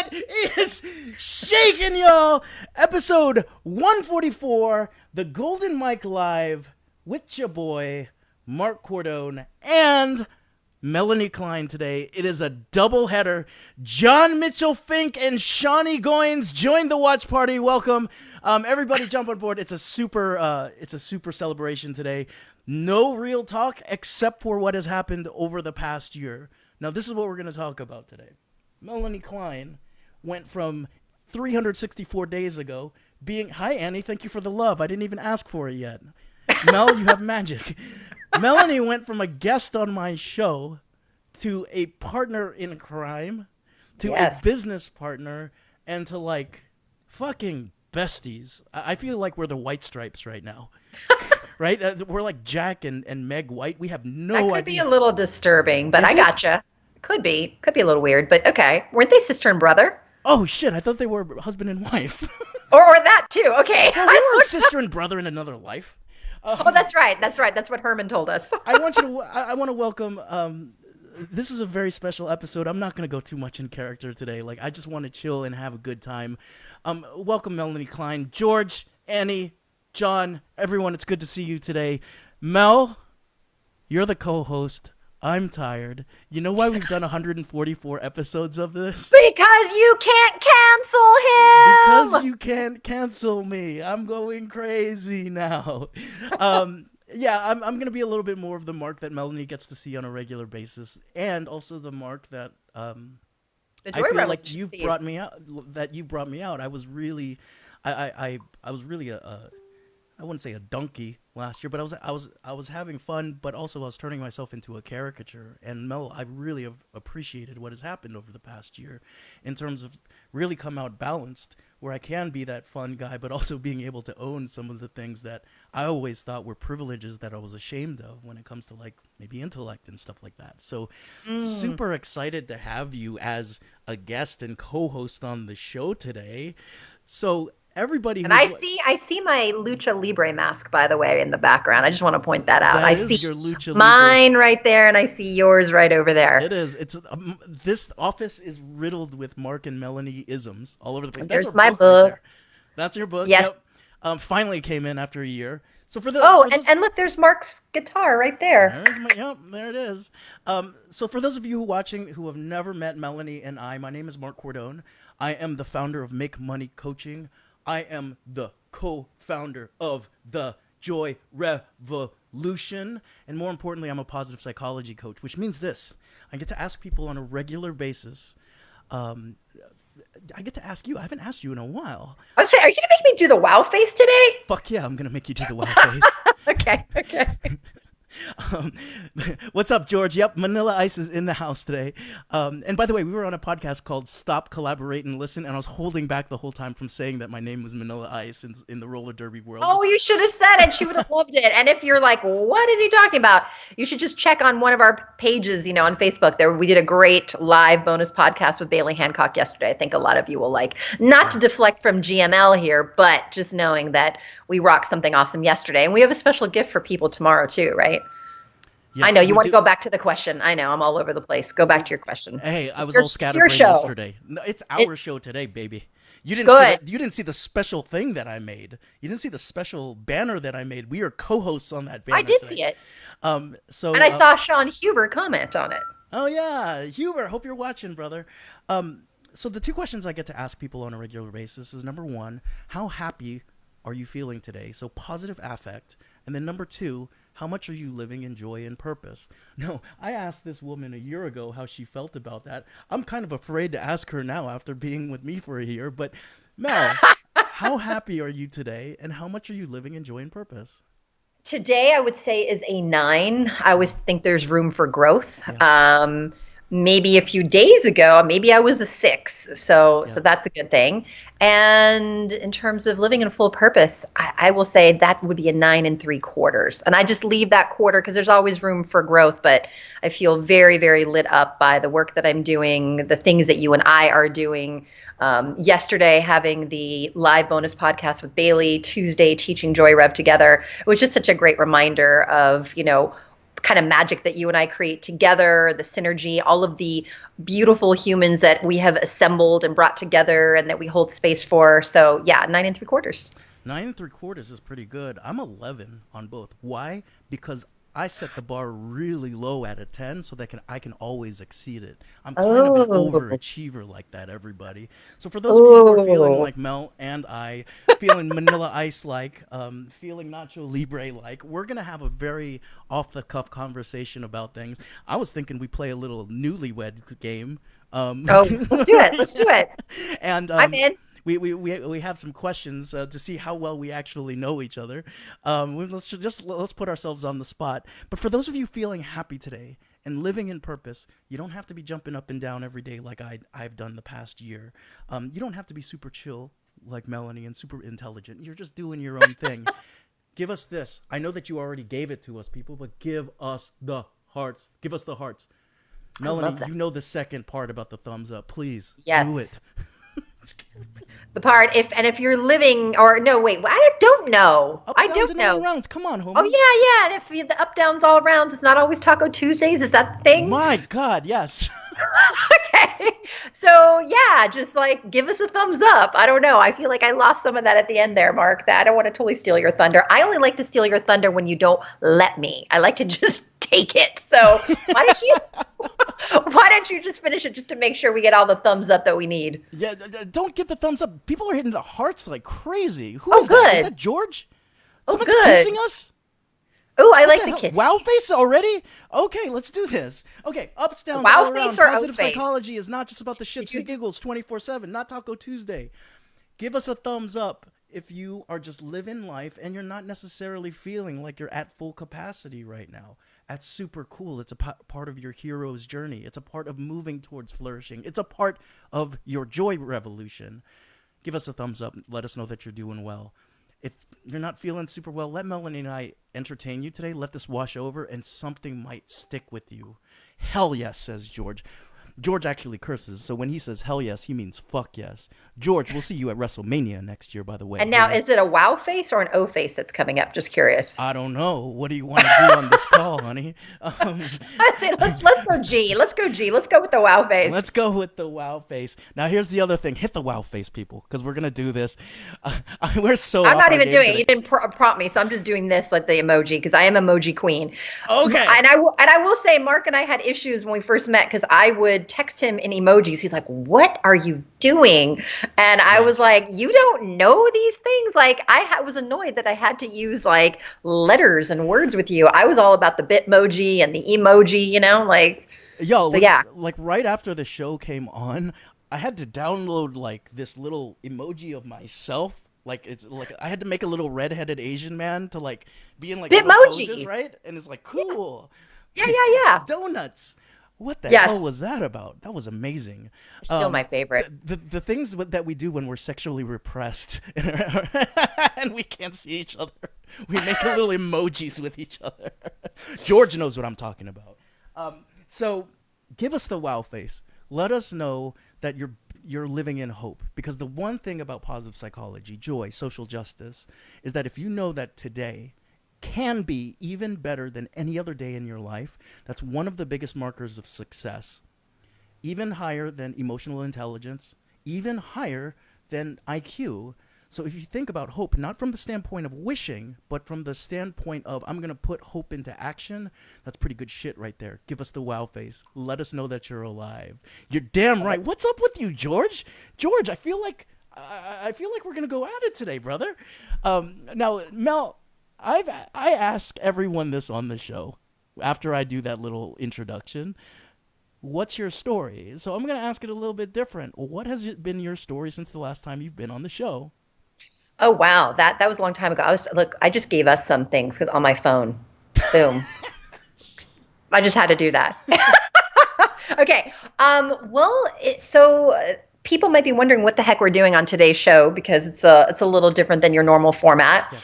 What is shaking, y'all? Episode 144, the Golden Mike Live with your boy, Marc Cordon, and Melanie Klein today. It is a double header. John Mitchell Fink and Shawnee Goins joined the watch party. Welcome. Everybody jump on board. It's a super celebration today. No real talk except for what has happened over the past year. Now, this is what we're going to talk about today. Melanie Klein went from 364 days ago being... Hi, Annie. Thank you for the love. I didn't even ask for it yet. Mel, you have magic. Melanie went from a guest on my show to a partner in crime to a business partner and to, like, fucking besties. I feel like we're the White Stripes right now. Right? We're like Jack and Meg White. We have no idea. That could be a little disturbing, but I gotcha. Could be a little weird, but okay. Weren't they sister and brother? Oh shit! I thought they were husband and wife. or that too. Okay. Well, we were sister and brother in another life. Oh, that's right. That's what Herman told us. I want to welcome. This is a very special episode. I'm not going to go too much in character today. Like, I just want to chill and have a good time. Welcome, Melanie Klein, George, Annie, John, everyone. It's good to see you today. Mel, you're the co-host. I'm tired. You know why we've done 144 episodes of this? Because you can't cancel him! Because you can't cancel me. I'm going crazy now. I'm going to be a little bit more of the Marc that Melanie gets to see on a regular basis, and also the Marc that I feel like you've brought me out. That you brought me out. I was really, I was really I wouldn't say a donkey last year, but I was having fun, but also I was turning myself into a caricature. And Mel, I really have appreciated what has happened over the past year in terms of really come out balanced, where I can be that fun guy, but also being able to own some of the things that I always thought were privileges that I was ashamed of when it comes to, like, maybe intellect and stuff like that. So super excited to have you as a guest and co-host on the show today. So everybody, and I see my Lucha Libre mask, by the way, in the background. I just want to point that out. I see your Lucha mine Libre right there, and I see yours right over there. It is. It's this office is riddled with Marc and Melanie isms all over the place. There's my book. Right. That's your book. Yes. Yep. Finally came in after a year. So and look, there's Marc's guitar right there. There it is. So for those of you watching who have never met Melanie and my name is Marc Cordon. I am the founder of Make Money Coaching. I am the co-founder of the Joy Revolution. And more importantly, I'm a positive psychology coach, which means this. I get to ask people on a regular basis. I get to ask you. I haven't asked you in a while. I was saying, are you going to make me do the wow face today? Fuck yeah, I'm going to make you do the wow face. Okay. What's up, George? Yep, Manila Ice is in the house today. And by the way, we were on a podcast called Stop, Collaborate, and Listen, and I was holding back the whole time from saying that my name was Manila Ice in the roller derby world. Oh, you should have said it. She would have loved it. And if you're like, what is he talking about? You should just check on one of our pages, on Facebook. There, we did a great live bonus podcast with Bailey Hancock yesterday. I think a lot of you will like. Not to deflect from GML here, but just knowing that we rocked something awesome yesterday. And we have a special gift for people tomorrow too, right? Yeah, I know you want to go back to the question. I know I'm all over the place. Go back to your question. Hey, I was all scatterbrained yesterday. No, it's our show today, baby. You didn't see the special thing that I made. You didn't see the special banner that I made. We are co-hosts on that banner. I did see it. And I saw Sean Huber comment on it. Oh yeah, Huber. Hope you're watching, brother. So the two questions I get to ask people on a regular basis is, number one, how happy are you feeling today? So positive affect. And then number two, how much are you living in joy and purpose? No, I asked this woman a year ago how she felt about that. I'm kind of afraid to ask her now after being with me for a year. But Mel, how happy are you today? And how much are you living in joy and purpose? Today, I would say is a 9. I always think there's room for growth. Yeah. Maybe a few days ago, maybe I was a 6. So that's a good thing. And in terms of living in full purpose, I will say that would be a 9 3/4. And I just leave that quarter because there's always room for growth. But I feel very, very lit up by the work that I'm doing, the things that you and I are doing. Yesterday, having the live bonus podcast with Bailey, Tuesday, teaching Joy Rev together. It was just such a great reminder of, kind of magic that you and I create together, the synergy, all of the beautiful humans that we have assembled and brought together and that we hold space for. So yeah, 9 3/4. 9 3/4 is pretty good. I'm 11 on both. Why? Because I set the bar really low at a 10 so that I can always exceed it. I'm kind of an overachiever like that, everybody. So for those of you who are feeling like Mel and I, feeling Manila Ice like, feeling Nacho Libre like, we're going to have a very off-the-cuff conversation about things. I was thinking we play a little newlywed game. Let's do it. Let's do it. And I'm in. We have some questions to see how well we actually know each other. Let's put ourselves on the spot. But for those of you feeling happy today and living in purpose, you don't have to be jumping up and down every day like I've done the past year. You don't have to be super chill like Melanie and super intelligent. You're just doing your own thing. Give us this. I know that you already gave it to us, people, but give us the hearts. Give us the hearts. Melanie, you know the second part about the thumbs up. Please do it. The part if you're living or no wait I don't know up, downs, and all arounds. Come on, homie. Oh yeah and if the up downs all arounds, it's not always Taco Tuesdays. Is that the thing? My God, yes. Okay, so yeah, just like give us a thumbs up. I don't know, I feel like I lost some of that at the end there, Mark. That I don't want to totally steal your thunder. I only like to steal your thunder when you don't let me. I like to just take it. So why don't you just finish it just to make sure we get all the thumbs up that we need? Yeah, don't get the thumbs up. People are hitting the hearts like crazy. Who is good. That? Is that George? Someone's good. kissing us? Oh, I like the kiss. Wow face already? Okay, let's do this. Okay, ups, downs, wow all around. Face or Positive face? psychology is not just about the shits and giggles 24/7, not Taco Tuesday. Give us a thumbs up if you are just living life and you're not necessarily feeling like you're at full capacity right now. That's super cool. It's a part of your hero's journey. It's a part of moving towards flourishing. It's a part of your joy revolution. Give us a thumbs up. Let us know that you're doing well. If you're not feeling super well, let Melanie and I entertain you today. Let this wash over and something might stick with you. Hell yes, says George. George actually curses, so when he says hell yes, he means fuck yes. George, we'll see you at WrestleMania next year, by the way. And now, is it a wow face or an O face that's coming up? Just curious. I don't know. What do you want to do on this call, honey? Let's go G. Let's go G. Let's go with the wow face. Let's go with the wow face. Now, here's the other thing. Hit the wow face, people, because we're going to do this. We're so I'm not even doing it. You didn't prompt me, so I'm just doing this like the emoji, because I am emoji queen. Okay. And I will say, Mark and I had issues when we first met, because I would text him in emojis. He's like, what are you doing? And I was like, you don't know these things? Like, I was annoyed that I had to use like letters and words with you. I was all about the Bitmoji and the emoji, like. Yo, so, yeah. Like right after the show came on, I had to download like this little emoji of myself. Like it's like I had to make a little redheaded Asian man to like be in like Bitmoji, poses, right? And it's like cool. Yeah. Donuts. What the hell was that about? That was amazing. Still my favorite. The things that we do when we're sexually repressed and we can't see each other. We make little emojis with each other. George knows what I'm talking about. So give us the wow face. Let us know that you're living in hope. Because the one thing about positive psychology, joy, social justice, is that if you know that today can be even better than any other day in your life, that's one of the biggest markers of success. Even higher than emotional intelligence, even higher than IQ. So if you think about hope, not from the standpoint of wishing, but from the standpoint of I'm going to put hope into action, that's pretty good shit right there. Give us the wow face. Let us know that you're alive. You're damn right. What's up with you, George? George, I feel like we're going to go at it today, brother. Now, Mel, I ask everyone this on the show after I do that little introduction. What's your story? So I'm going to ask it a little bit different. What has been your story since the last time you've been on the show? Oh, wow. That was a long time ago. I just gave us some things on my phone. Boom. I just had to do that. Okay. People might be wondering what the heck we're doing on today's show, because it's a little different than your normal format. Yeah.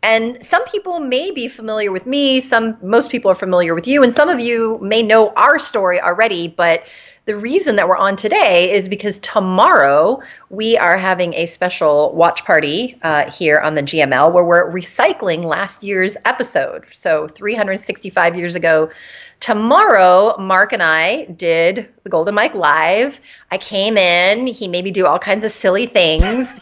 And some people may be familiar with me. Most people are familiar with you, and some of you may know our story already. But the reason that we're on today is because tomorrow we are having a special watch party here on the GML where we're recycling last year's episode. So 365 years ago tomorrow, Marc and I did the Golden Mike Live. I came in. He made me do all kinds of silly things.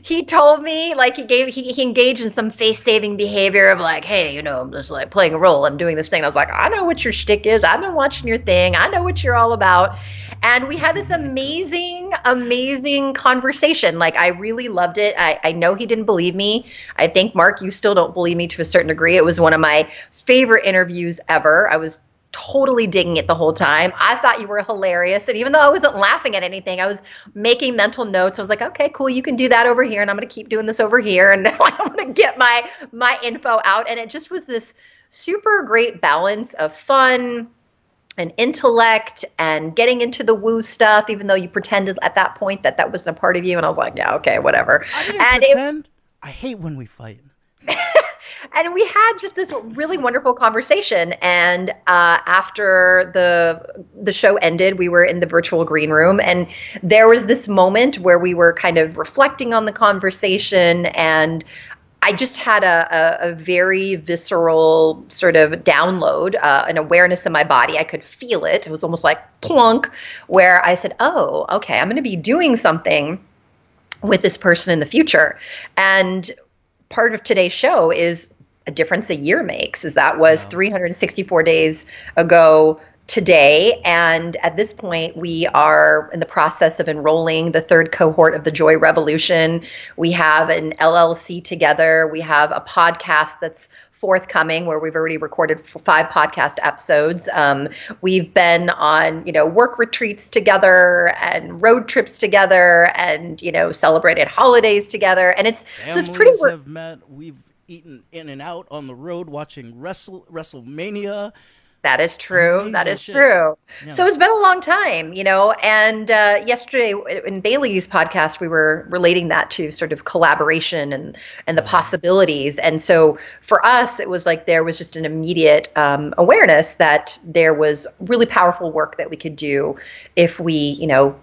he told me, like, he engaged in some face-saving behavior of like, hey, I'm just like playing a role. I'm doing this thing. I was like, I know what your shtick is. I've been watching your thing. I know what you're all about. And we had this amazing, amazing conversation. Like, I really loved it. I know he didn't believe me. I think, Marc, you still don't believe me to a certain degree. It was one of my favorite interviews ever. I was totally digging it the whole time. I thought you were hilarious. And even though I wasn't laughing at anything, I was making mental notes. I was like, okay, cool. You can do that over here. And I'm going to keep doing this over here. And now I'm going to get my info out. And it just was this super great balance of fun and intellect and getting into the woo stuff, even though you pretended at that point that wasn't a part of you. And I was like, yeah, okay, whatever. I didn't pretend. I hate when we fight. And we had just this really wonderful conversation. And after the show ended, we were in the virtual green room. And there was this moment where we were kind of reflecting on the conversation. And I just had a very visceral sort of download, an awareness in my body. I could feel it. It was almost like plunk, where I said, oh, okay, I'm going to be doing something with this person in the future. And part of today's show is a difference a year makes, as that was 364 days ago today. And at this point, we are in the process of enrolling the third cohort of the Joy Revolution. We have an LLC together. We have a podcast that's forthcoming where we've already recorded 5 podcast episodes. We've been on, work retreats together and road trips together and, celebrated holidays together. And it's pretty. Have met. We've eaten in and out on the road watching WrestleMania. That is true. Amazing that is shit. true. Yeah. So it's been a long time, and yesterday in Bailey's podcast, we were relating that to sort of collaboration and the possibilities. And so for us, it was like there was just an immediate awareness that there was really powerful work that we could do if we,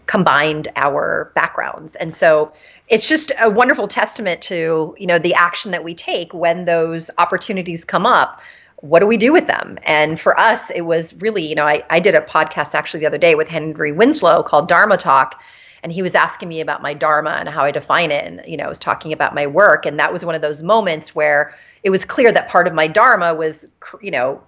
combined our backgrounds. And so it's just a wonderful testament to, the action that we take when those opportunities come up. What do we do with them? And for us, it was really, I did a podcast actually the other day with Henry Winslow called Dharma Talk. And he was asking me about my Dharma and how I define it. And, I was talking about my work. And that was one of those moments where it was clear that part of my Dharma was,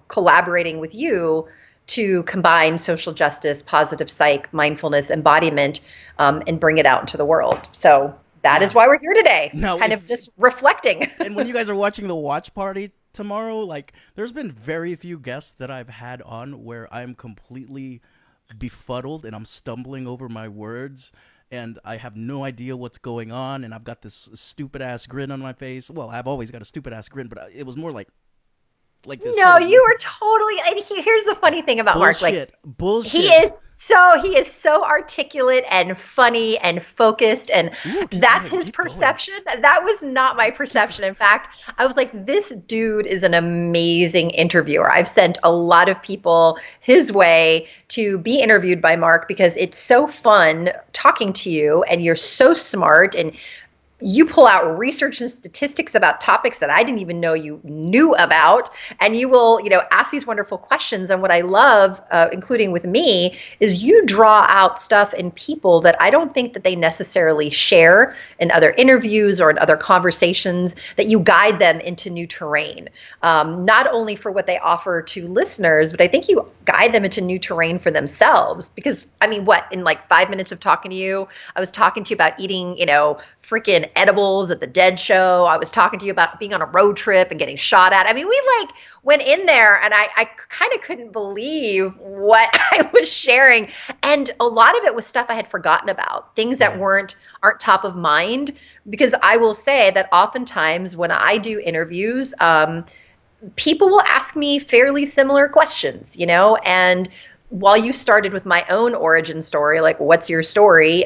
collaborating with you to combine social justice, positive psych, mindfulness, embodiment, and bring it out into the world. So that is why we're here today, just reflecting. And when you guys are watching the watch party tomorrow, like, there's been very few guests that I've had on where I'm completely befuddled and I'm stumbling over my words and I have no idea what's going on and I've got this stupid ass grin on my face. Well, I've always got a stupid ass grin, but it was more like this. No, you were totally. And here's the funny thing about Marc. Bullshit. He is so articulate and funny and focused, and that's his perception. That was not my perception. In fact, I was like, this dude is an amazing interviewer. I've sent a lot of people his way to be interviewed by Marc because it's so fun talking to you, and you're so smart, and you pull out research and statistics about topics that I didn't even know you knew about, and you will, ask these wonderful questions. And what I love, including with me, is you draw out stuff in people that I don't think that they necessarily share in other interviews or in other conversations, that you guide them into new terrain, not only for what they offer to listeners, but I think you guide them into new terrain for themselves. Because, in like 5 minutes of talking to you, I was talking to you about eating, freaking edibles at the Dead Show. I was talking to you about being on a road trip and getting shot at. We went in there, and I kind of couldn't believe what I was sharing. And a lot of it was stuff I had forgotten about, things that aren't top of mind. Because I will say that oftentimes when I do interviews, people will ask me fairly similar questions, and while you started with my own origin story, like what's your story,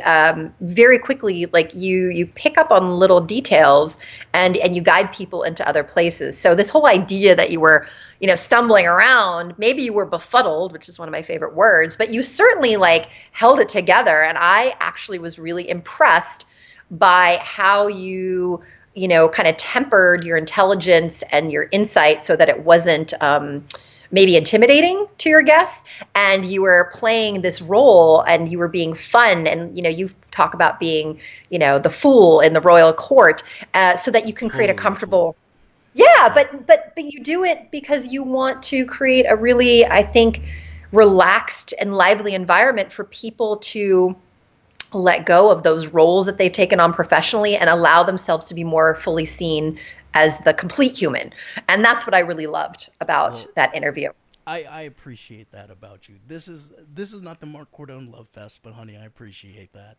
very quickly, like you pick up on little details and you guide people into other places. So this whole idea that you were, stumbling around, maybe you were befuddled, which is one of my favorite words, but you certainly like held it together. And I actually was really impressed by how you kind of tempered your intelligence and your insight so that it wasn't maybe intimidating to your guests, and you were playing this role and you were being fun, and you talk about being the fool in the royal court, so that you can create a comfortable but you do it because you want to create a really, I think, relaxed and lively environment for people to let go of those roles that they've taken on professionally and allow themselves to be more fully seen as the complete human. And that's what I really loved about that interview. I appreciate that about you. This is not the Marc Cordon Love Fest, but honey, I appreciate that.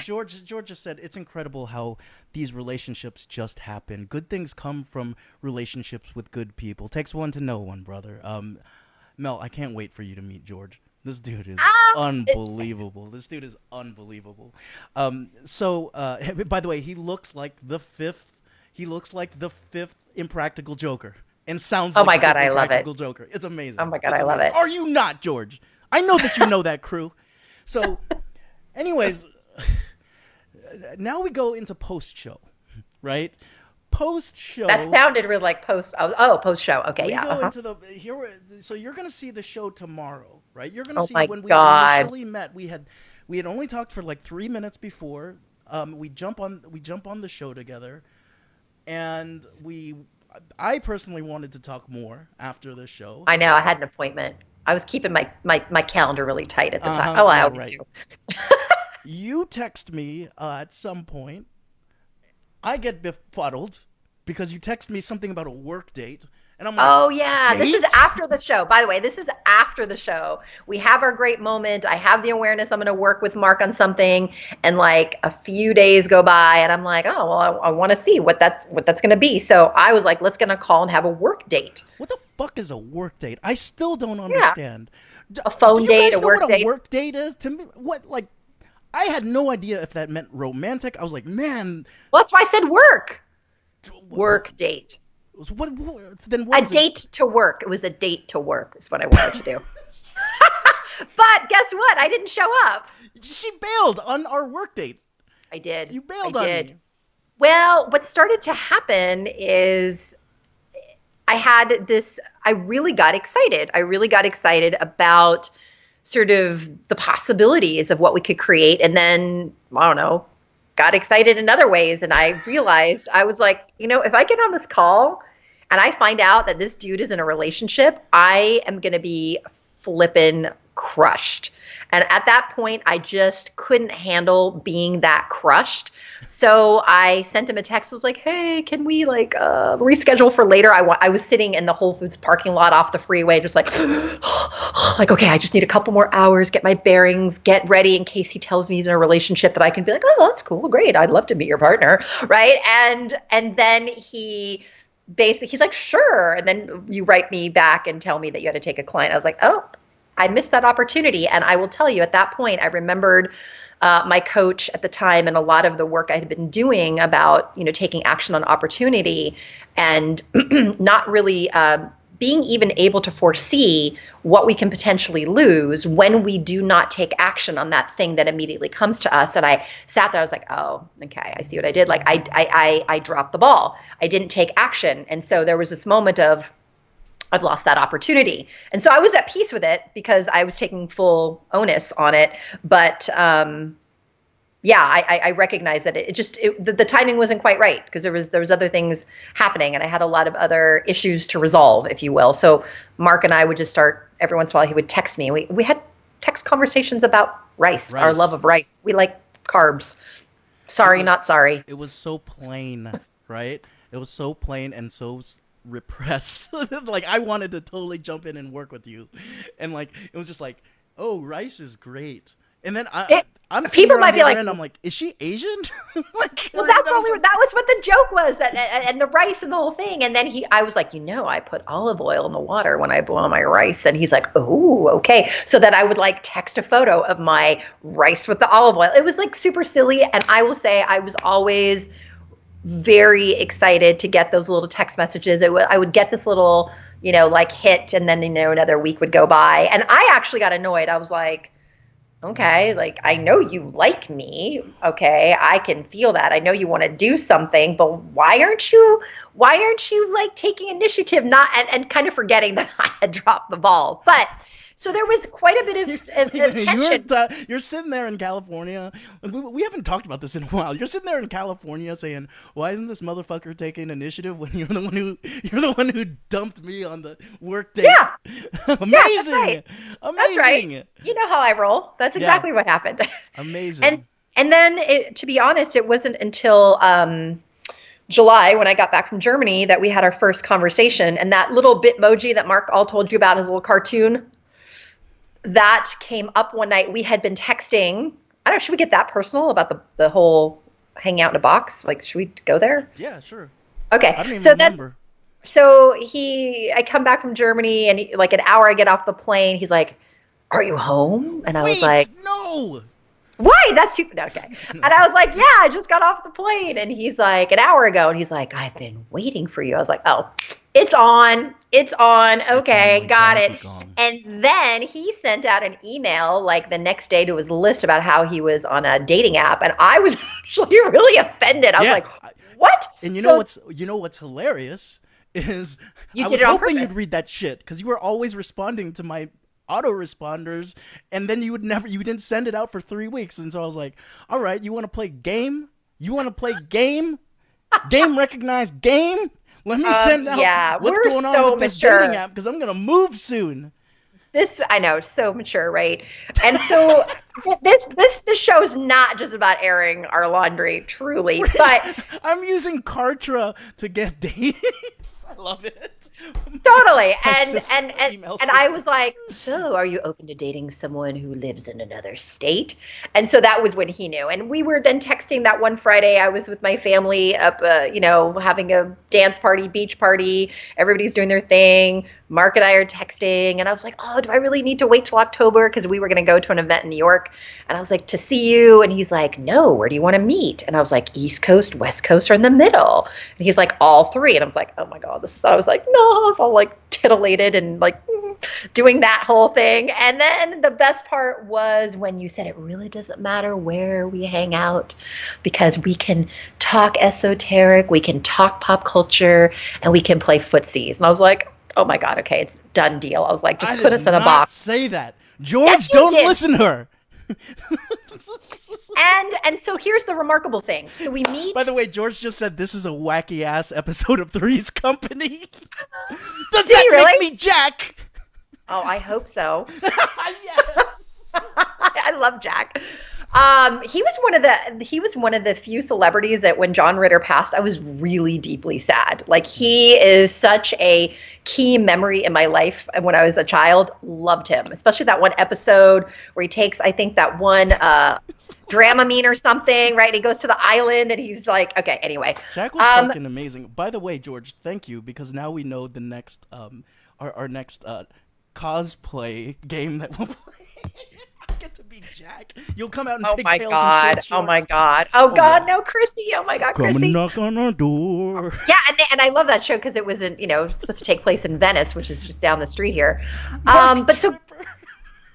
George just said it's incredible how these relationships just happen. Good things come from relationships with good people. Takes one to know one, brother. Mel, I can't wait for you to meet George. This dude is unbelievable. This dude is unbelievable. So by the way, he looks like the fifth Impractical Joker. And sounds like oh my God, I love it. Joker. It's amazing. Oh my God, I love it. Are you not, George? I know that you know that crew. So, anyways, now we go into post-show, right? Post-show. That sounded really like post-show. Okay, we go into the so you're gonna see the show tomorrow, right? You're gonna see when we initially met. We had only talked for like 3 minutes before. We jump on the show together, and I personally wanted to talk more after the show. I know. I had an appointment. I was keeping my calendar really tight at the time. I always do. You text me at some point. I get befuddled because you text me something about a work date. And I'm like, oh, yeah. date? This is after the show. By the way, this is after the show. We have our great moment. I have the awareness I'm going to work with Marc on something. And like a few days go by and I'm like, oh, well, I want to see what that's going to be. So I was like, let's going to call and have a work date. What the fuck is a work date? I still don't understand. A phone date, a work date. What a work date is? To me, I had no idea if that meant romantic. I was like, man. Well, that's why I said work. Work date. Then a date to work. It was a date to work is what I wanted to do. But guess what? I didn't show up. She bailed on our work date. I did. You bailed on me. Well, what started to happen is I really got excited. I really got excited about sort of the possibilities of what we could create. And then, I don't know, got excited in other ways. And I realized, I was like, if I get on this call and I find out that this dude is in a relationship, I am going to be flippin' crushed. And at that point, I just couldn't handle being that crushed. So I sent him a text. I was like, hey, can we reschedule for later? I was sitting in the Whole Foods parking lot off the freeway, just like, okay, I just need a couple more hours, get my bearings, get ready in case he tells me he's in a relationship that I can be like, oh, that's cool. Great. I'd love to meet your partner. Right. And then he's like, sure. And then you write me back and tell me that you had to take a client. I was like, oh, I missed that opportunity. And I will tell you, at that point, I remembered my coach at the time and a lot of the work I had been doing about, taking action on opportunity and not really being even able to foresee what we can potentially lose when we do not take action on that thing that immediately comes to us. And I sat there, I was like, oh, okay, I see what I did. Like I dropped the ball. I didn't take action. And so there was this moment of, I've lost that opportunity. And so I was at peace with it because I was taking full onus on it. But I recognize that the timing wasn't quite right because there was other things happening and I had a lot of other issues to resolve, if you will. So Marc and I would just start every once in a while. He would text me. We had text conversations about rice, our love of rice. We like carbs. Sorry, not sorry. It was so plain, right? It was so plain and so repressed. Like I wanted to totally jump in and work with you, and like it was just like, oh, rice is great. And then It, I'm sitting people there on might the be other like, end. I'm like, is she Asian? like, well, that was that was what the joke was, that and the rice and the whole thing. And then I was like, I put olive oil in the water when I boil my rice. And he's like, oh, okay. So then I would like text a photo of my rice with the olive oil. It was like super silly. And I will say I was always very excited to get those little text messages. I would get this little, like hit, and then, another week would go by. And I actually got annoyed. I was like, okay, like, I know you like me. Okay, I can feel that. I know you want to do something, but why aren't you like taking initiative? Not and kind of forgetting that I had dropped the ball. But so there was quite a bit of tension. You're sitting there in California. We haven't talked about this in a while. You're sitting there in California saying, "Why isn't this motherfucker taking initiative?" When you're the one who dumped me on the work day. Yeah, amazing, yeah, that's right. amazing. That's right. You know how I roll. That's exactly what happened. Amazing. And then, to be honest, it wasn't until July, when I got back from Germany, that we had our first conversation. And that little Bitmoji that Mark all told you about, his little cartoon, that came up one night. We had been texting. I don't know, should we get that personal about the whole hang out in a box? Like, should we go there? Yeah, sure. Okay. I don't even remember. I come back from Germany, and like an hour I get off the plane, he's like, "Are you home?" And I was like, "No." Why? That's too okay. And I was like, "Yeah, I just got off the plane." And he's like, "An hour ago." And he's like, "I've been waiting for you." I was like, "Oh, it's on. It's on. Okay, got it." And then he sent out an email like the next day to his list about how he was on a dating app, and I was actually really offended. I was like, "What?" And you know what's hilarious is I was hoping you'd read that shit, because you were always responding to my autoresponders, and then you didn't send it out for 3 weeks. And so I was like, all right, you want to play game? Game recognized game? Let me send out what's going on with this dating app, because I'm going to move soon. I know, so mature, right? And so this show is not just about airing our laundry, truly, but I'm using Kartra to get dates. I love it. Totally. And I was like, "So are you open to dating someone who lives in another state?" And so that was when he knew. And we were then texting that one Friday. I was with my family up, having a dance party, beach party. Everybody's doing their thing. Mark and I are texting. And I was like, "Oh, do I really need to wait till October?" Because we were going to go to an event in New York. And I was like, "To see you." And he's like, "No, where do you want to meet?" And I was like, "East Coast, West Coast, or in the middle?" And he's like, "All three." And I was like, "Oh my God." I was like, "No." I was all like titillated and like doing that whole thing. And then the best part was when you said it really doesn't matter where we hang out, because we can talk esoteric, we can talk pop culture, and we can play footsies. And I was like, oh my God, okay, it's done deal. I was like, just put us in a box. Say that. George, don't listen to her. And so here's the remarkable thing. So we meet. By the way, George just said this is a wacky ass episode of Three's Company. Does that make me Jack? Oh, I hope so. Yes. I love Jack. He was one of the few celebrities that when John Ritter passed, I was really deeply sad. Like, he is such a key memory in my life. And when I was a child, loved him, especially that one episode where he takes, I think, that one Dramamine or something, right? And he goes to the island and he's like, okay, anyway. Jack was fucking amazing. By the way, George, thank you, because now we know the next, our next cosplay game that we'll play. I get to be Jack. You'll come out and pigtails and short shorts. Oh my God. Oh God, yeah. No, Chrissy. Oh my God, Chrissy. Come and knock on our door. Yeah, and I love that show because it was supposed to take place in Venice, which is just down the street here. But so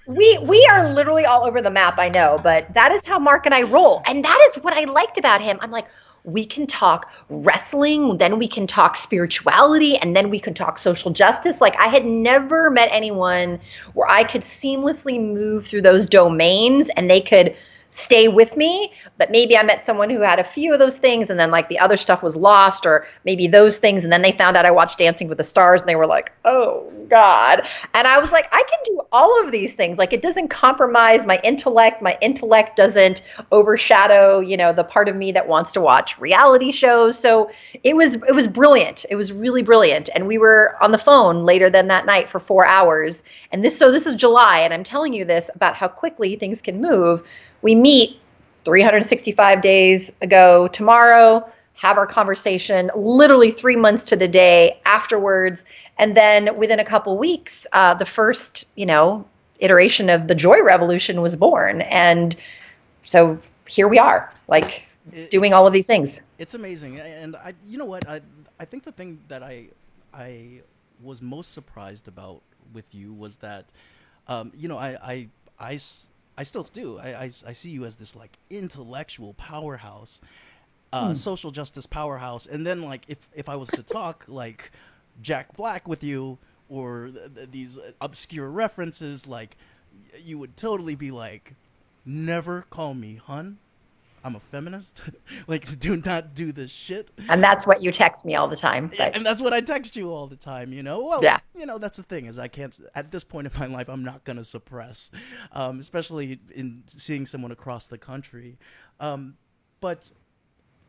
we are literally all over the map, I know, but that is how Mark and I roll. And that is what I liked about him. I'm like, we can talk wrestling, then we can talk spirituality, and then we can talk social justice. Like, I had never met anyone where I could seamlessly move through those domains and they could stay with me, but maybe I met someone who had a few of those things and then like the other stuff was lost, or maybe those things, and then they found out I watched Dancing with the Stars and they were like, oh God. And I was like, I can do all of these things. Like, it doesn't compromise my intellect. My intellect doesn't overshadow, the part of me that wants to watch reality shows. So it was brilliant. It was really brilliant. And we were on the phone later than that night for 4 hours. And this is July, and I'm telling you this about how quickly things can move. We meet 365 days ago tomorrow, have our conversation literally 3 months to the day afterwards. And then within a couple weeks, the first, iteration of the Joy Revolution was born. And so here we are, like doing all of these things. It's amazing. And you know what? I think the thing that I was most surprised about with you was that, I still do. I see you as this like intellectual powerhouse, social justice powerhouse. And then like if I was to talk like Jack Black with you, or these obscure references, like you would totally be like, never call me hun. I'm a feminist. Like, do not do this shit. And that's what you text me all the time. But... Yeah, and that's what I text you all the time, Well, yeah. That's the thing, is I can't, at this point in my life, I'm not going to suppress, especially in seeing someone across the country. But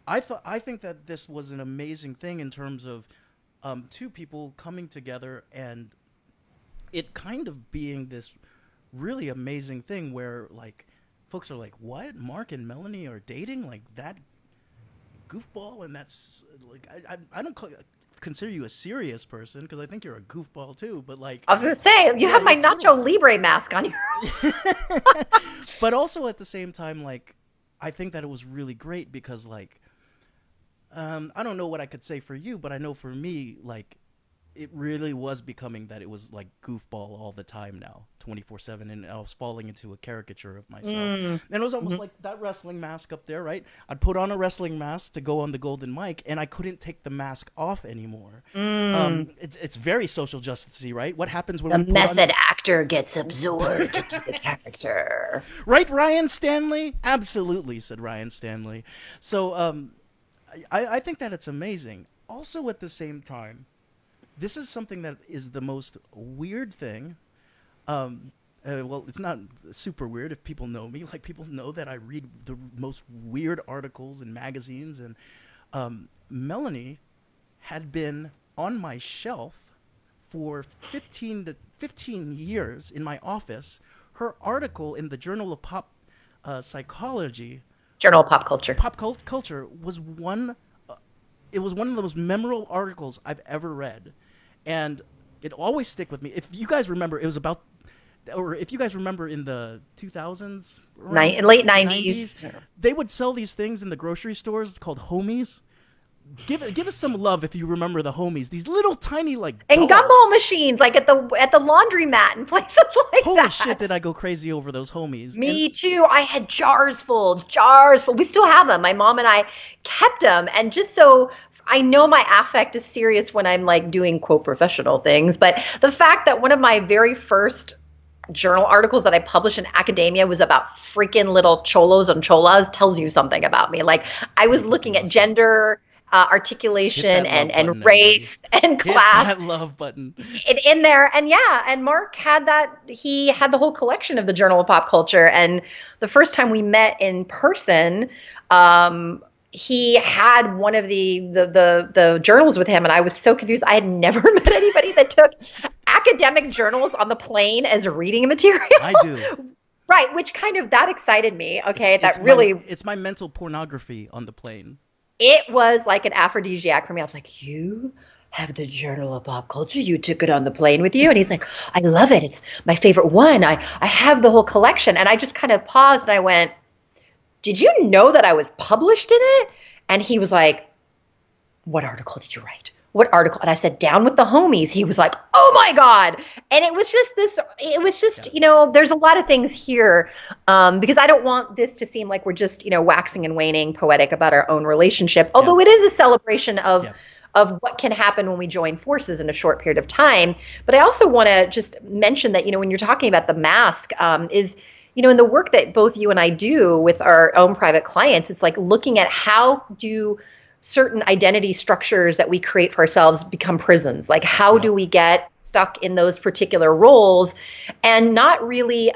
I think that this was an amazing thing in terms of two people coming together and it kind of being this really amazing thing where, like, folks are like, what? Marc and Melanie are dating? Like, that goofball? And that's, like, I don't consider you a serious person, because I think you're a goofball, too. But, like... I was going to say, you have my Nacho Libre mask on your... But also, at the same time, like, I think that it was really great because, like, I don't know what I could say for you, but I know for me, like, it really was becoming that it was like goofball all the time now, 24/7, and I was falling into a caricature of myself. And it was almost like that wrestling mask up there, right? I'd put on a wrestling mask to go on the Golden Mic, and I couldn't take the mask off anymore. It's very social justice-y, right? What happens when the method actor gets absorbed into the character? Right, Ryan Stanley? Absolutely, said Ryan Stanley. So I think that it's amazing. Also, at the same time, this is something that is the most weird thing. Well, it's not super weird if people know me. Like, people know that I read the most weird articles in magazines. And Melanie had been on my shelf for 15 years in my office. Her article in the Journal of Pop Psychology... Journal of Pop Culture. Culture was one... it was one of the most memorable articles I've ever read. And it always stick with me. If you guys remember, it was about, or if you guys remember in the 2000s, late 90s, they would sell these things in the grocery stores called homies. Give us some love if you remember the homies. These little tiny like and gumball machines, like at the laundromat and places like Holy that. Shit, did I go crazy over those homies? Me too. I had jars full. We still have them. My mom and I kept them, and just so. I know my affect is serious when I'm like doing quote professional things, but the fact that one of my very first journal articles that I published in academia was about freaking little cholos and cholas tells you something about me. Like, I was looking at gender, articulation, and race and class. Hit that love button. In there. And yeah, and Marc had that. He had the whole collection of the Journal of Pop Culture. And the first time we met in person, he had one of the journals with him, and I was so confused. I had never met anybody that took academic journals on the plane as reading material. I do. Right, which kind of, that excited me. Okay, it's my mental pornography on the plane. It was like an aphrodisiac for me. I was like, you have the Journal of Pop Culture? You took it on the plane with you? And he's like, I love it. It's my favorite one. I have the whole collection. And I just kind of paused and I went, did you know that I was published in it? And he was like, what article did you write? What article? And I said, Down with the Homies. He was like, oh my God. And it was just, there's a lot of things here, because I don't want this to seem like we're just, waxing and waning poetic about our own relationship, although it is a celebration of what can happen when we join forces in a short period of time. But I also want to just mention that, when you're talking about the mask, in the work that both you and I do with our own private clients, it's like looking at how do certain identity structures that we create for ourselves become prisons? Like, how do Yep. we get stuck in those particular roles and not really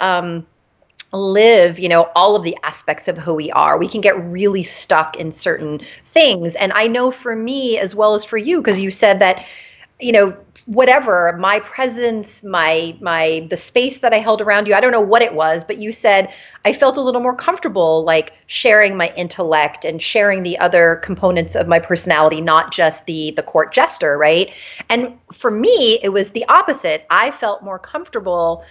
live, all of the aspects of who we are? We can get really stuck in Yep. certain things. And I know for me as well as for you, because you said that, whatever my presence, the space that I held around you, I don't know what it was, but you said I felt a little more comfortable like sharing my intellect and sharing the other components of my personality, not just the court jester, right? And for me, it was the opposite. I felt more comfortable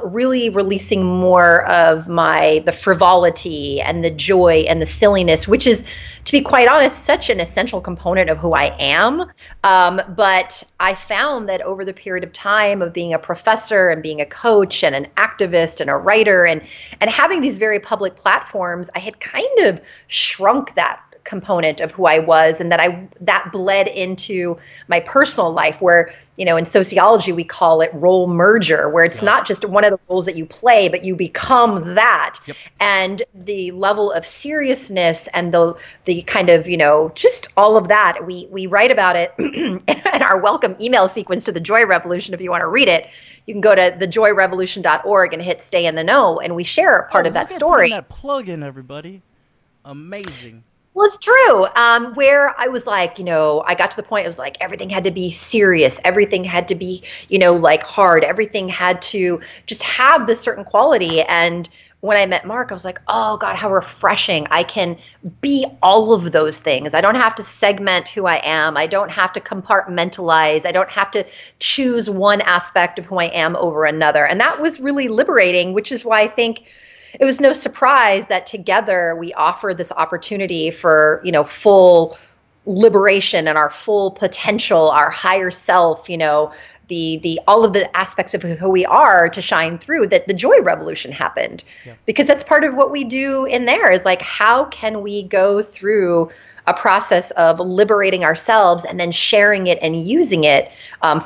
really releasing more of the frivolity and the joy and the silliness, which is, to be quite honest, such an essential component of who I am. But I found that over the period of time of being a professor and being a coach and an activist and a writer and having these very public platforms, I had kind of shrunk that component of who I was, and that bled into my personal life, where in sociology we call it role merger, where it's Yep. not just one of the roles that you play, but you become that. Yep. And the level of seriousness and the kind of just all of that, we write about it in our welcome email sequence to the Joy Revolution. If you want to read it, you can go to thejoyrevolution.org and hit stay in the know, and we share a Oh, part of that look at putting story. that plug in, everybody. Amazing. Well, it's true. Where I was like, I got to the point, it was like everything had to be serious. Everything had to be, like hard. Everything had to just have this certain quality. And when I met Marc, I was like, oh God, how refreshing. I can be all of those things. I don't have to segment who I am. I don't have to compartmentalize. I don't have to choose one aspect of who I am over another. And that was really liberating, which is why I think it was no surprise that together we offered this opportunity for, full liberation and our full potential, our higher self, the all of the aspects of who we are to shine through, that the Joy Revolution happened. Yeah. Because that's part of what we do in there, is like, how can we go through a process of liberating ourselves and then sharing it and using it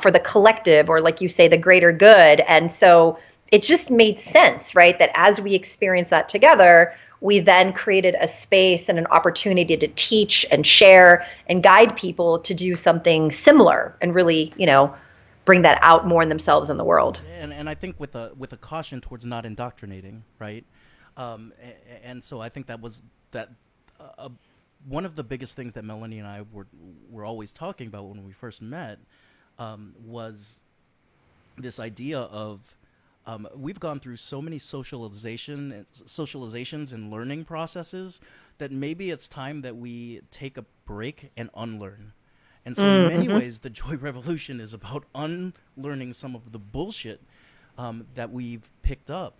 for the collective, or like you say, the greater good. And so it just made sense, right? That as we experience that together, we then created a space and an opportunity to teach and share and guide people to do something similar and really, bring that out more in themselves and the world. And I think with a caution towards not indoctrinating, right? And so I think that was that one of the biggest things that Melanie and I were always talking about when we first met, was this idea of, we've gone through so many socializations and learning processes that maybe it's time that we take a break and unlearn. And so in many ways, the Joy Revolution is about unlearning some of the bullshit that we've picked up.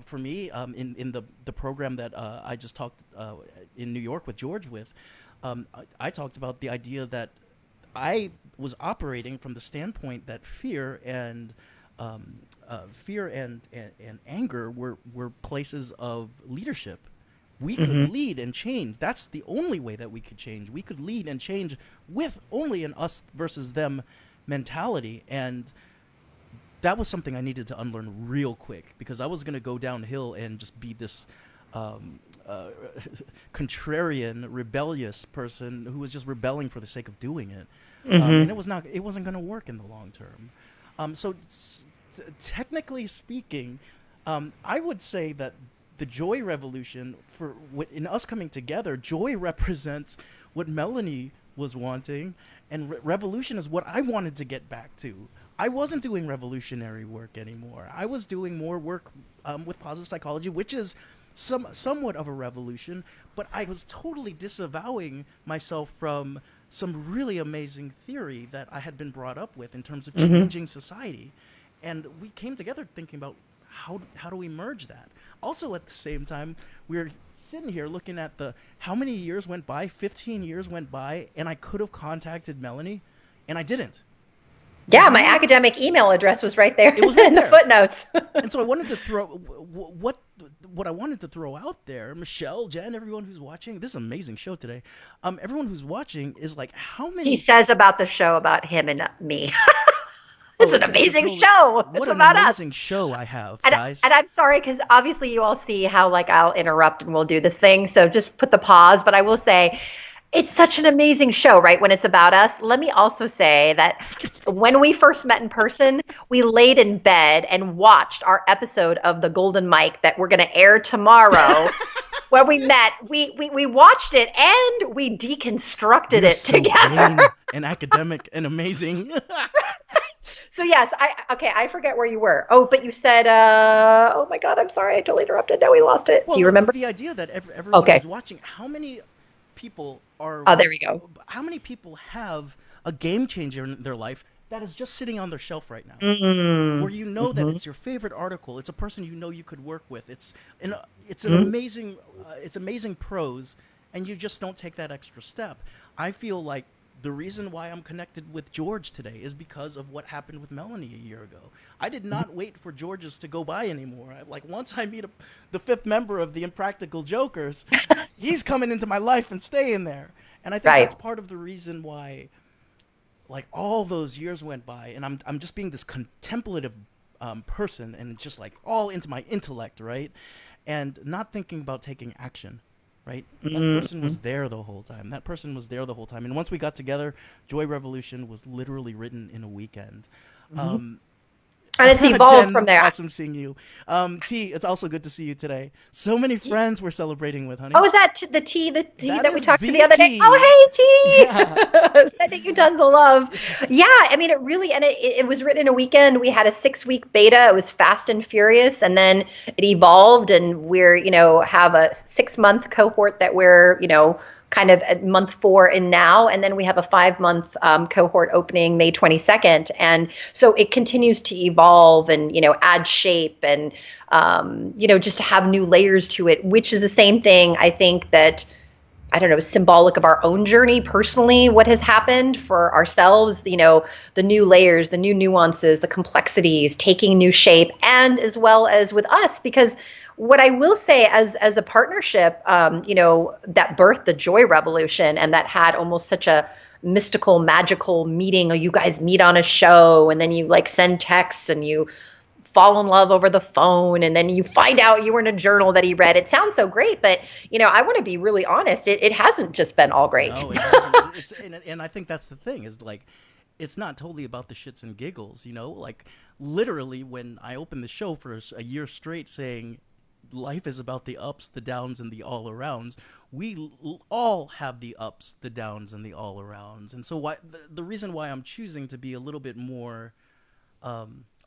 For me, in the program that I just talked in New York with George with, I talked about the idea that I was operating from the standpoint that fear and anger were places of leadership. We could lead and change. That's the only way that we could change. We could lead and change with only an us versus them mentality. And that was something I needed to unlearn real quick, because I was going to go downhill and just be this contrarian, rebellious person who was just rebelling for the sake of doing it. And it wasn't going to work in the long term. Technically speaking, I would say that the Joy Revolution, in us coming together, joy represents what Melanie was wanting, and revolution is what I wanted to get back to. I wasn't doing revolutionary work anymore. I was doing more work with positive psychology, which is somewhat of a revolution, but I was totally disavowing myself from some really amazing theory that I had been brought up with in terms of changing society. And we came together thinking about how do we merge that? Also, at the same time, we were sitting here looking at how many years went by, 15 years went by, and I could have contacted Melanie, and I didn't. Yeah, my academic email address was right there. It was right in there. The footnotes. And so I wanted to throw what I wanted to throw out there, Michelle, Jen, everyone who's watching. This is an amazing show today. Everyone who's watching is like, how many? He says about the show about him and me. It's an amazing show. What It's an about us. amazing show I have, And, guys. and I'm sorry, because obviously you all see how like I'll interrupt and we'll do this thing. So just put the pause. But I will say, it's such an amazing show, right? When it's about us. Let me also say that when we first met in person, we laid in bed and watched our episode of The Golden Mike that we're going to air tomorrow. Where we met, we watched it and we deconstructed You're it so together. vain and academic and amazing. So yes, I forget where you were. Oh, but you said, oh my God, I'm sorry, I totally interrupted. No, we lost it. Do Well, you remember? the idea that everyone Okay. is watching, how many people are, Oh, there we go. how many people have a game changer in their life that is just sitting on their shelf right now? Where you know that it's your favorite article, it's a person you know you could work with, it's an amazing, it's amazing prose, and you just don't take that extra step. I feel like the reason why I'm connected with George today is because of what happened with Melanie a year ago. I did not wait for George's to go by anymore. Like, once I meet the fifth member of the Impractical Jokers, he's coming into my life and staying there. And I think Right. that's part of the reason why, like, all those years went by, and I'm just being this contemplative person, and just like all into my intellect, right? And not thinking about taking action. Right? That person was there the whole time. That person was there the whole time. And once we got together, Joy Revolution was literally written in a weekend. And it's evolved Jen, from there. awesome seeing you. T, it's also good to see you today. So many friends we're celebrating with, honey. Oh, is that the tea that we is talked to the the other day? tea. Oh, hey, Yeah. T! Sending you tons of love. Yeah, I mean, it really, and it was written in a weekend. We had a 6-week beta. It was fast and furious, and then it evolved, and we're, have a 6-month cohort that we're, kind of at month 4 in now, and then we have a 5-month cohort opening May 22nd, and so it continues to evolve and add shape and just to have new layers to it, which is the same thing I think that I don't know, symbolic of our own journey personally, what has happened for ourselves, the new layers, the new nuances, the complexities, taking new shape, and as well as with us, because what I will say as a partnership, that birthed the Joy Revolution and that had almost such a mystical, magical meeting. You guys meet on a show and then you like send texts and you fall in love over the phone and then you find out you were in a journal that he read. It sounds so great, but I want to be really honest. It hasn't just been all great. No, it hasn't. And I think that's the thing is like, it's not totally about the shits and giggles, like literally when I opened the show for a year straight saying life is about the ups, the downs, and the all arounds. We all have the ups, the downs, and the all arounds. And so the reason why I'm choosing to be a little bit more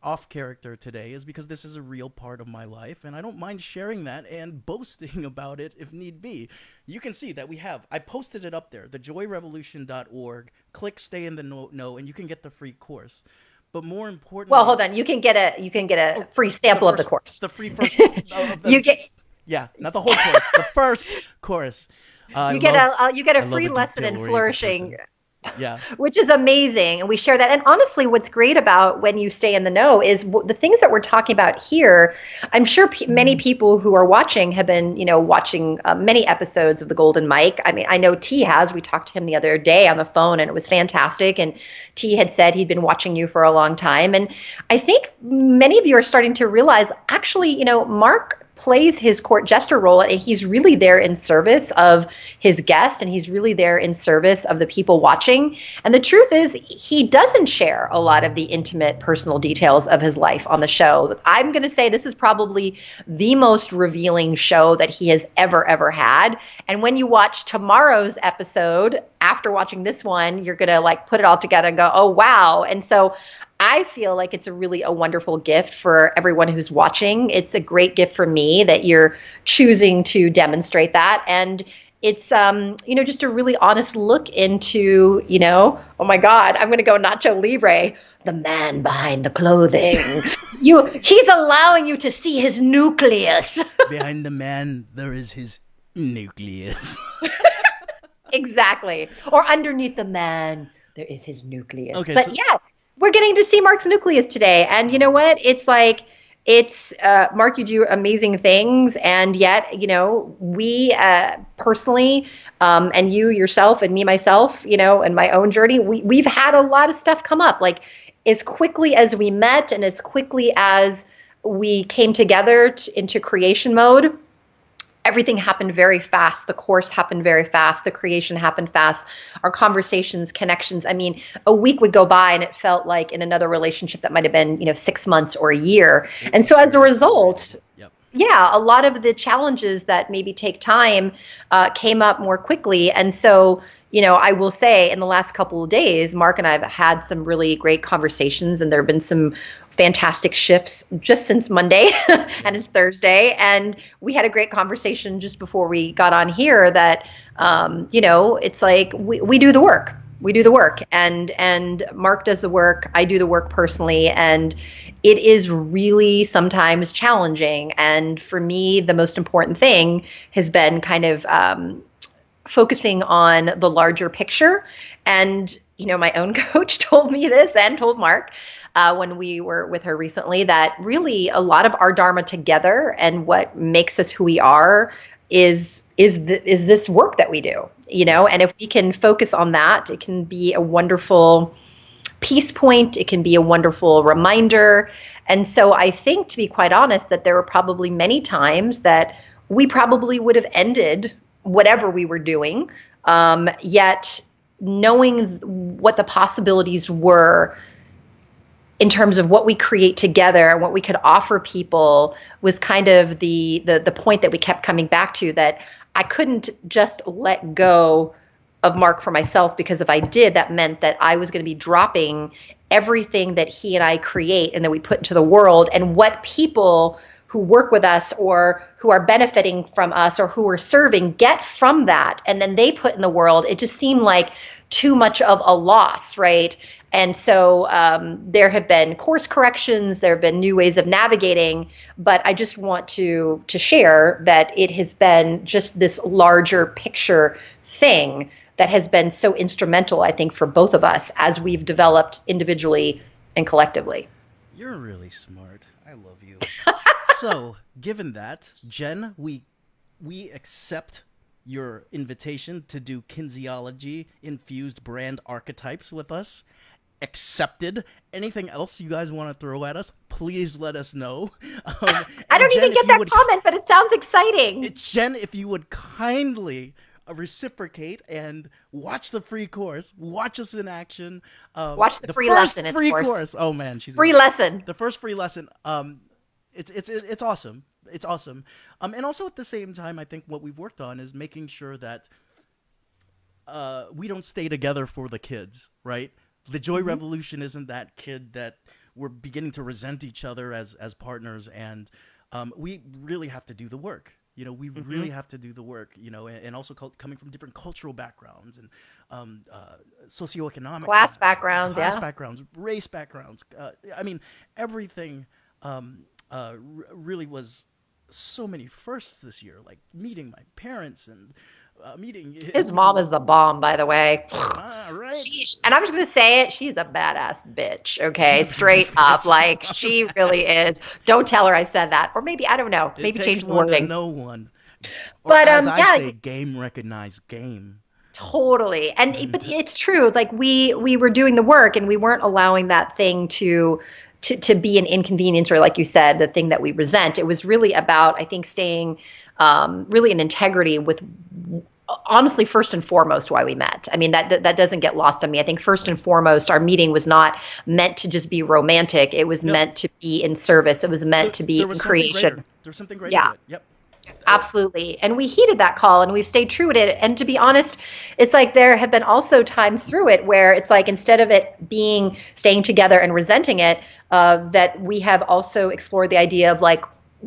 off character today is because this is a real part of my life, and I don't mind sharing that and boasting about it if need be. You can see that I posted it up there, thejoyrevolution.org. Click stay in the know, and you can get the free course. But more importantly, well, hold on. You can get a free sample of the course. The free first. Not the whole course. The first course. You get a free lesson in flourishing. Yeah. Which is amazing. And we share that. And honestly, what's great about when you stay in the know is the things that we're talking about here. I'm sure many people who are watching have been, watching many episodes of The Golden Mike. I mean, I know T has. We talked to him the other day on the phone and it was fantastic. And T had said he'd been watching you for a long time. And I think many of you are starting to realize, actually, Marc plays his court jester role, and he's really there in service of his guest, and he's really there in service of the people watching. And the truth is, he doesn't share a lot of the intimate personal details of his life on the show. I'm going to say this is probably the most revealing show that he has ever had. And when you watch tomorrow's episode, after watching this one, you're going to like put it all together and go, oh, wow. And so I feel like it's a wonderful gift for everyone who's watching. It's a great gift for me that you're choosing to demonstrate that. And it's, just a really honest look into, oh my God, I'm going to go Nacho Libre, the man behind the clothing. He's allowing you to see his nucleus. Behind the man, there is his nucleus. Exactly. Or underneath the man, there is his nucleus. Okay, but yeah. We're getting to see Marc's nucleus today. And you know what? It's like, Marc, you do amazing things. And yet, we personally, and you yourself and me, myself, and my own journey, we've had a lot of stuff come up. Like, as quickly as we met and as quickly as we came together into creation mode, everything happened very fast. The course happened very fast. The creation happened fast. Our conversations, connections. I mean, a week would go by and it felt like in another relationship that might have been, 6 months or a year. And so as a result, yeah, a lot of the challenges that maybe take time came up more quickly. And so, I will say in the last couple of days, Marc and I have had some really great conversations, and there have been some fantastic shifts just since Monday and it's Thursday. And we had a great conversation just before we got on here that, it's like we do the work. We do the work, and Marc does the work. I do the work personally, and it is really sometimes challenging. And for me, the most important thing has been kind of focusing on the larger picture. And, my own coach told me this and told Marc when we were with her recently, that really a lot of our dharma together and what makes us who we are is this work that we do, and if we can focus on that, it can be a wonderful peace point. It can be a wonderful reminder. And so I think, to be quite honest, that there were probably many times that we probably would have ended whatever we were doing, yet knowing what the possibilities were in terms of what we create together and what we could offer people was kind of the point that we kept coming back to, that I couldn't just let go of Marc for myself, because if I did, that meant that I was going to be dropping everything that he and I create and that we put into the world, and what people who work with us or who are benefiting from us or who are serving get from that, and then they put in the world. It just seemed like too much of a loss, right? And so there have been course corrections, there have been new ways of navigating, but I just want to share that it has been just this larger picture thing that has been so instrumental, I think, for both of us as we've developed individually and collectively. You're really smart. I love you. So, given that, Jen, we accept your invitation to do kinesiology-infused brand archetypes with us. Accepted. Anything else you guys want to throw at us, please let us know. I don't even get that comment, but it sounds exciting. Jen, if you would kindly reciprocate and watch the free course, watch us in action. Watch the free lesson. Free course. Oh man, she's free lesson. The first free lesson. It's awesome. It's awesome. And also at the same time, I think what we've worked on is making sure that we don't stay together for the kids, right? The Joy Revolution isn't that kid that we're beginning to resent each other as partners, and we really have to do the work. We really have to do the work, and also coming from different cultural backgrounds and socioeconomic class backgrounds, backgrounds, race backgrounds. I mean, everything really was so many firsts this year, like meeting my parents and meeting his mom is the bomb, by the way. Right. And I'm just gonna say it, she's a badass bitch, okay? Straight up. Like, she really is. Don't tell her I said that. Or maybe, I don't know, maybe change the wording. No one. Or but as I say, game recognized game. Totally. And but it's true. Like, we were doing the work, and we weren't allowing that thing to be an inconvenience, or, like you said, the thing that we resent. It was really about, I think, staying really in integrity with, honestly, first and foremost, why we met. I mean, that doesn't get lost on me. I think first and foremost, our meeting was not meant to just be romantic. It was meant to be in service. It was meant to be in creation. There was something greater. Yeah. Yep. Absolutely. And we heeded that call, and we've stayed true to it. And to be honest, it's like there have been also times through it where it's like, instead of it being staying together and resenting it, that we have also explored the idea of, like,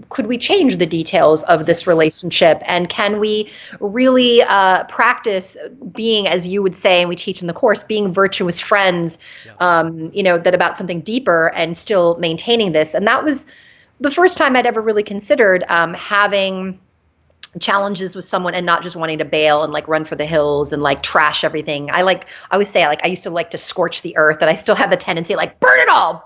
could we change the details of this relationship? And can we really practice being, as you would say, and we teach in the course, being virtuous friends, that about something deeper and still maintaining this. And that was the first time I'd ever really considered having challenges with someone and not just wanting to bail and, like, run for the hills and, like, trash everything. I always say, like, I used to like to scorch the earth, and I still have the tendency, like, burn it all,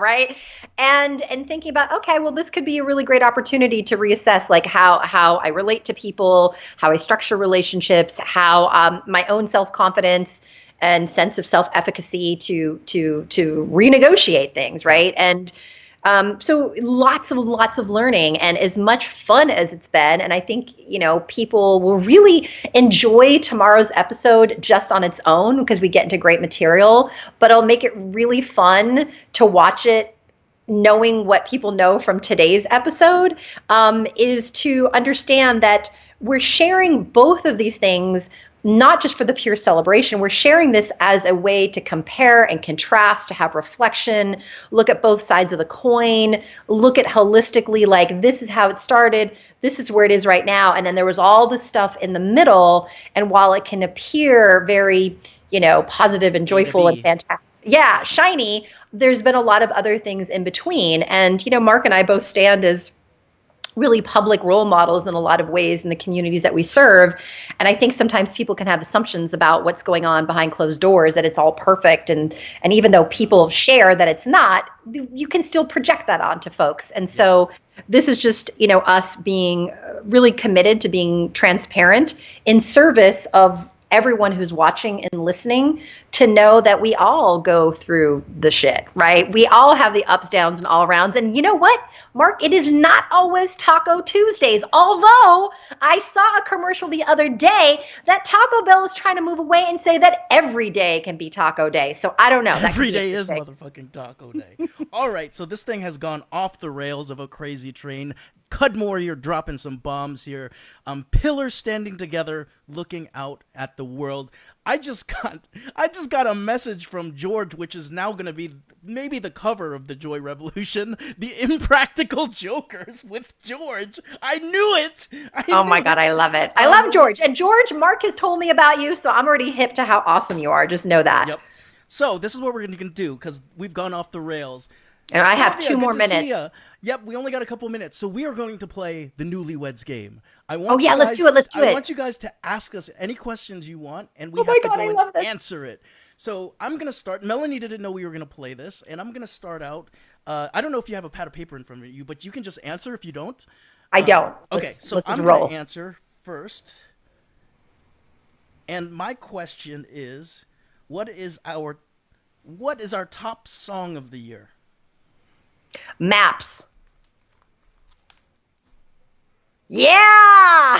right? And thinking about, okay, well, this could be a really great opportunity to reassess, like, how I relate to people, how I structure relationships, how my own self-confidence and sense of self-efficacy to renegotiate things, right? And so lots of learning, and as much fun as it's been. And I think, people will really enjoy tomorrow's episode just on its own because we get into great material, but it'll make it really fun to watch it knowing what people know from today's episode, is to understand that we're sharing both of these things not just for the pure celebration. We're sharing this as a way to compare and contrast, to have reflection, look at both sides of the coin, look at holistically, like, this is how it started, this is where it is right now, and then there was all this stuff in the middle. And while it can appear very, positive and joyful and fantastic, yeah, shiny, there's been a lot of other things in between. And, Marc and I both stand as really public role models in a lot of ways in the communities that we serve. And I think sometimes people can have assumptions about what's going on behind closed doors, that it's all perfect. And even though people share that it's not, you can still project that onto folks. And so this is just, us being really committed to being transparent in service of everyone who's watching and listening, to know that we all go through the shit, right? We all have the ups, downs, and all rounds. And you know what, Marc? It is not always Taco Tuesdays. Although I saw a commercial the other day that Taco Bell is trying to move away and say that every day can be Taco Day. So I don't know. Every day is motherfucking Taco Day. All right, so this thing has gone off the rails of a crazy train. Cudmore, you're dropping some bombs here. Pillars standing together, looking out at the world. I just got a message from George, which is now going to be maybe the cover of the Joy Revolution, The Impractical Jokers with George. I knew it. Oh my God, I love it. I love George. And George, Marc has told me about you, so I'm already hip to how awesome you are. Just know that. Yep. So this is what we're going to do, because we've gone off the rails. And I have 2 more minutes. Yep, we only got a couple minutes. So we are going to play the Newlyweds game. Let's do it. Let's do it. I want you guys to ask us any questions you want, and we have to go and answer it. So I'm going to start. Melanie didn't know we were going to play this, and I'm going to start out. I don't know if you have a pad of paper in front of you, but you can just answer if you don't. I don't. Okay, so I'm going to answer first. And my question is, what is our top song of the year? Maps. Yeah!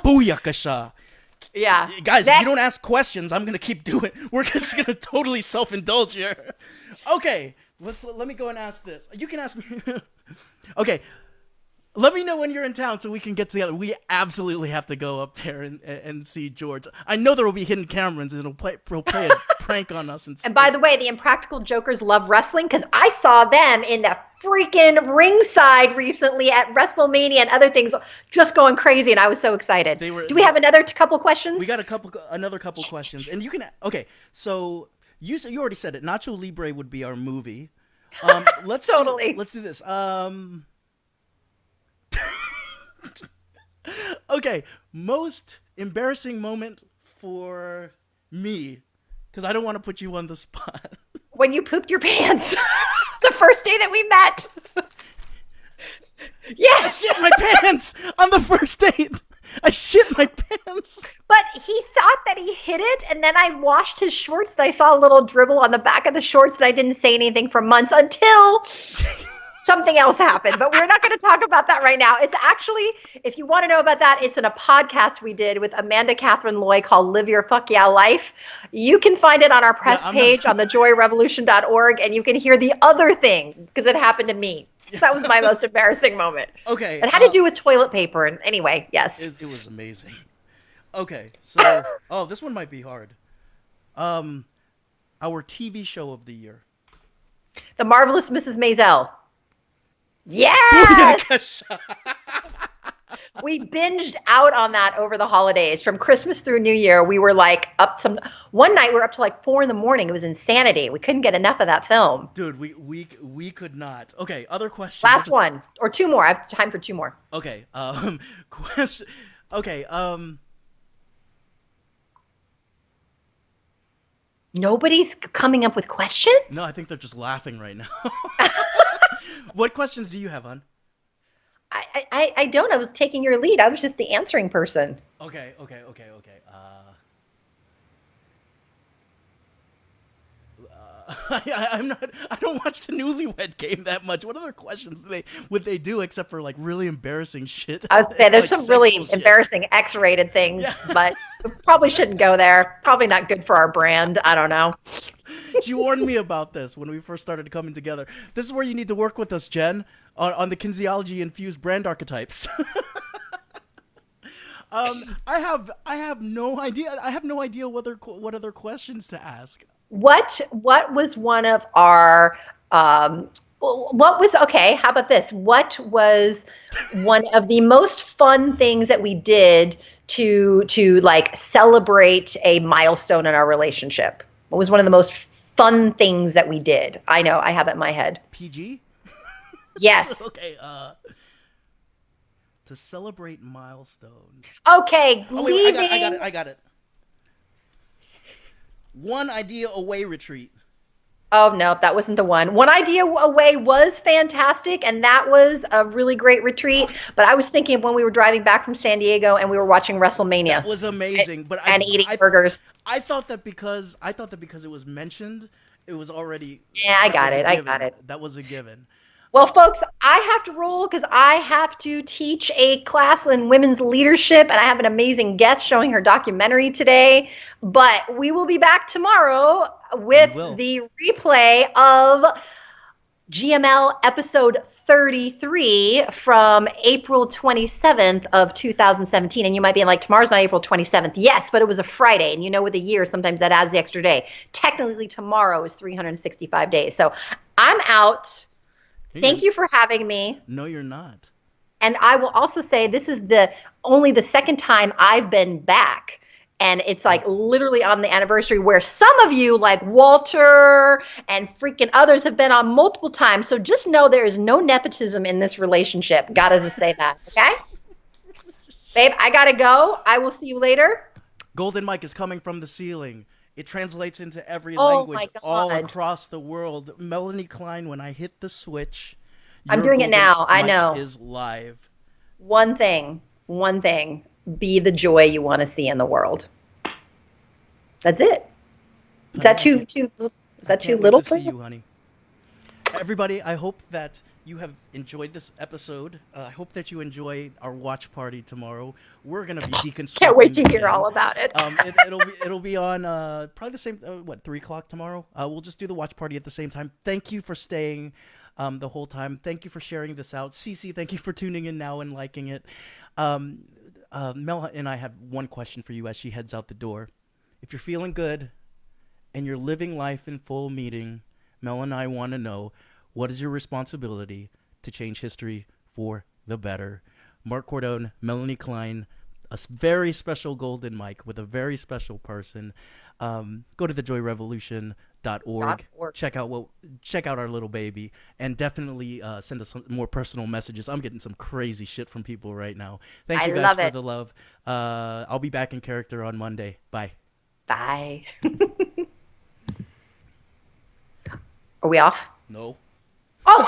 Booyakasha. Yeah. Guys, if you don't ask questions, I'm going to keep doing it. We're just going to totally self-indulge here. Okay, let me go and ask this. You can ask me. Okay, let me know when you're in town so we can get together. We absolutely have to go up there and see George. I know there will be hidden cameras, and it'll play a prank on us. And by the way, the Impractical Jokers love wrestling, because I saw them in the freaking ringside recently at WrestleMania and other things, just going crazy, and I was so excited. Do we have another couple questions? We got another couple questions, and you can. Okay, so you already said it. Nacho Libre would be our movie. Let's let's do this. Okay, most embarrassing moment for me, because I don't want to put you on the spot. When you pooped your pants the first day that we met. Yes! I shit my pants on the first date. I shit my pants. But he thought that he hid it, and then I washed his shorts, and I saw a little dribble on the back of the shorts, and I didn't say anything for months until something else happened. But we're not going to talk about that right now. It's actually, if you want to know about that, it's in a podcast we did with Amanda Catherine Loy called Live Your Fuck Yeah Life. You can find it on our press page on thejoyrevolution.org, and you can hear the other thing, because it happened to me. So that was my most embarrassing moment. Okay. It had to do with toilet paper. And anyway, yes. It was amazing. Okay. So, this one might be hard. Our TV show of the year. The Marvelous Mrs. Maisel. Yes! We binged out on that over the holidays. From Christmas through New Year, we were like one night we were up to like 4 a.m. It was insanity. We couldn't get enough of that film. Dude, we could not. Okay, other questions. Last one. Or 2 more. I have time for 2 more. Okay. Question. Okay, Nobody's coming up with questions? No, I think they're just laughing right now. What questions do you have, hon? I don't. I was taking your lead. I was just the answering person. Okay. I'm not. I don't watch the Newlywed Game that much. What other questions would they do except for like really embarrassing shit? I would say there's Like some sexual really shit. embarrassing X-rated things, Yeah. but we probably shouldn't go there. Probably not good for our brand. I don't know. She warned me about this when we first started coming together. This is where you need to work with us, Jen, on the kinesiology infused brand archetypes. I have no idea. I have no idea what other questions to ask. What was one of our what was okay, how about this? What was one of the most fun things that we did to like celebrate a milestone in our relationship? What was one of the most fun things that we did? I know, I have it in my head. PG? Yes. Okay, to celebrate milestones. Okay, Oh wait, leaving. I got it. One idea away retreat. Oh no, that wasn't the one. One Idea Away was fantastic, and that was a really great retreat. But I was thinking of when we were driving back from San Diego and we were watching WrestleMania. That was amazing. But and eating burgers. I thought that because it was mentioned, it was already. Yeah, I got was a it. given. That was a given. Well, folks, I have to roll because I have to teach a class in women's leadership, and I have an amazing guest showing her documentary today. But we will be back tomorrow with the replay of GML episode 33 from April 27th of 2017. And you might be like, tomorrow's not April 27th. Yes, but it was a Friday. And you know, with a year, sometimes that adds the extra day. Technically, tomorrow is 365 days. So I'm out. Thank you for having me. No, you're not. And I will also say this is only the second time I've been back. And it's like literally on the anniversary where some of you, like Walter and freaking others, have been on multiple times. So just know there is no nepotism in this relationship. Gotta say that, okay? Babe, I gotta go. I will see you later. Golden Mike is coming from the ceiling. It translates into every language all across the world. Melanie Klein, when I hit the switch, I'm doing it now. I know. Is live. One thing. Be the joy you want to see in the world. That's it. Is that too little for you, honey? Everybody, I hope that you have enjoyed this episode. I hope that you enjoy our watch party tomorrow. We're gonna be deconstructing. Can't wait to hear all about it. It'll be on probably the same 3:00 tomorrow. We'll just do the watch party at the same time. Thank you for staying the whole time. Thank you for sharing this out. Cece, thank you for tuning in now and liking it. Mel and I have one question for you as she heads out the door. If you're feeling good and you're living life in full meaning, Mel and I want to know, what is your responsibility to change history for the better? Marc Cordon, Melanie Klein, a very special Golden Mike with a very special person. Go to thejoyrevolution.org. Check out our little baby, and definitely send us some more personal messages. I'm getting some crazy shit from people right now. Thank you guys for the love. I'll be back in character on Monday. Bye. Bye. Are we off? No. Oh.